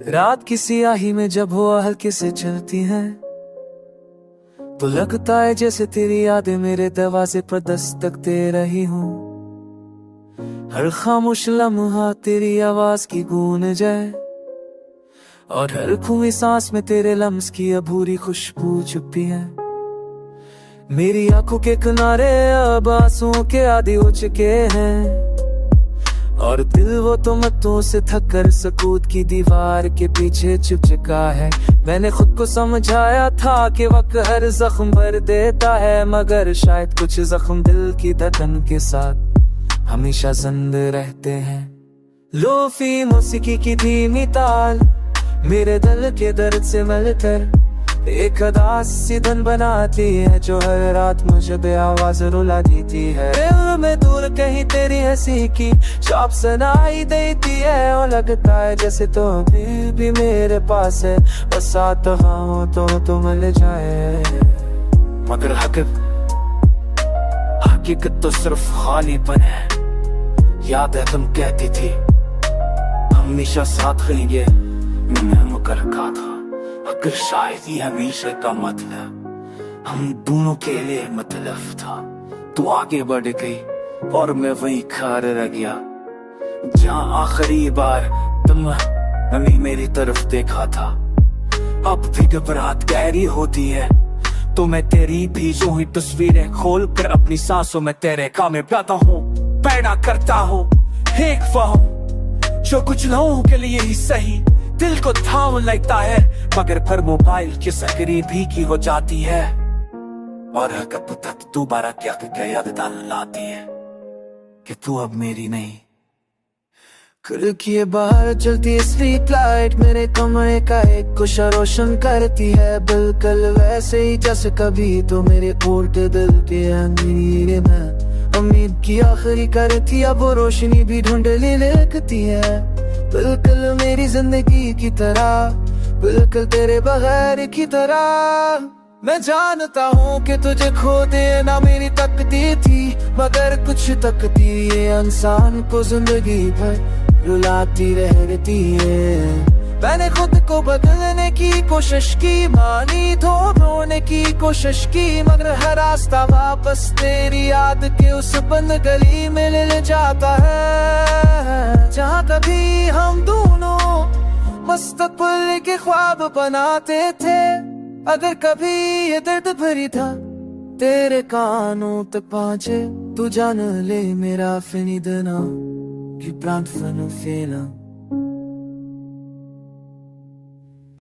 रात की सियाही में जब हवा हल्के से चलती है तो लगता है जैसे तेरी यादें मेरे दरवाजे पर दस्तक दे रही हूँ। हर खामोश लम्हा तेरी आवाज की गूंज जाए और हर खुली सांस में तेरे लम्स की अधूरी खुशबू छुपी है। मेरी आंखों के किनारे अब आंसुओं के आदि हो चुके हैं और दिल वो तो मतों से थक कर सकूत की दीवार के पीछे छुप चुका है। मैंने खुद को समझाया था कि वक्त हर जख्म भर देता है, मगर शायद कुछ जख्म दिल की धड़कन के साथ हमेशा जिंदा रहते हैं। लोफी मौसीकी की धीमी ताल मेरे दिल के दर्द से मिलकर एक अदास सी धन बनाती है जो हर रात मुझे बेआवाज रुला देती है। दिल में दूर कहीं तेरी हंसी की छाप सुनाई देती है और लगता है जैसे तो भी मेरे पास है, बस आता हो तो मिल जाए। मगर हकीकत तो सिर्फ खालीपन है। याद है तुम कहती थी हमेशा साथ रहेंगे, मैंने मुकर रखा था। अगर शायद ही हमेशा का मतलब हम दोनों के लिए मतलब था। तू आगे बढ़ गई और मैं वहीं खड़ा रह गया जहाँ आखिरी बार तुमने मेरी तरफ देखा था। अब भी घबराहट गहरी होती है तो मैं तेरी भीजो हुई तस्वीरें खोल कर अपनी सांसों में तेरे काम गाता हूँ, पैदा करता हूँ एक फहम जो कुछ लोगों के लिए ही सही दिल को थाम लगता है, मगर फिर मोबाइल की स्क्रीन भी की हो जाती है और कब तक दोबारा क्या याद लाती है कि तू अब मेरी नहीं। खिड़की बाहर चलती स्ट्रीट लाइट मेरे कमरे का एक कुशा रोशन करती है, बिल्कुल वैसे ही जैसे कभी तो मेरे उल्टे दिल के अंधेरे में उम्मीद की आखिरी करती, अब वो रोशनी भी ढूंढने लगती है। बिल्कुल मेरी जिंदगी की तरह, बिल्कुल तेरे बगैर की तरह। मैं जानता हूँ कि तुझे खो देना मेरी तकदीर थी, मगर कुछ तकदीर ये इंसान को जिंदगी भर रुलाती रहती है। मैंने खुद को बदलने की कोशिश की, मानी तो रोने की कोशिश की, मगर हर रास्ता वापस तेरी याद के उस बंद गली में ले जाता है जहाँ कभी हम दोनों मुस्तकबिल के ख्वाब बनाते थे। अगर कभी ये दर्द भरी था तेरे कानों तक पहुंचे, तू जान ले मेरा फिनिदना कि प्राण फन फेला।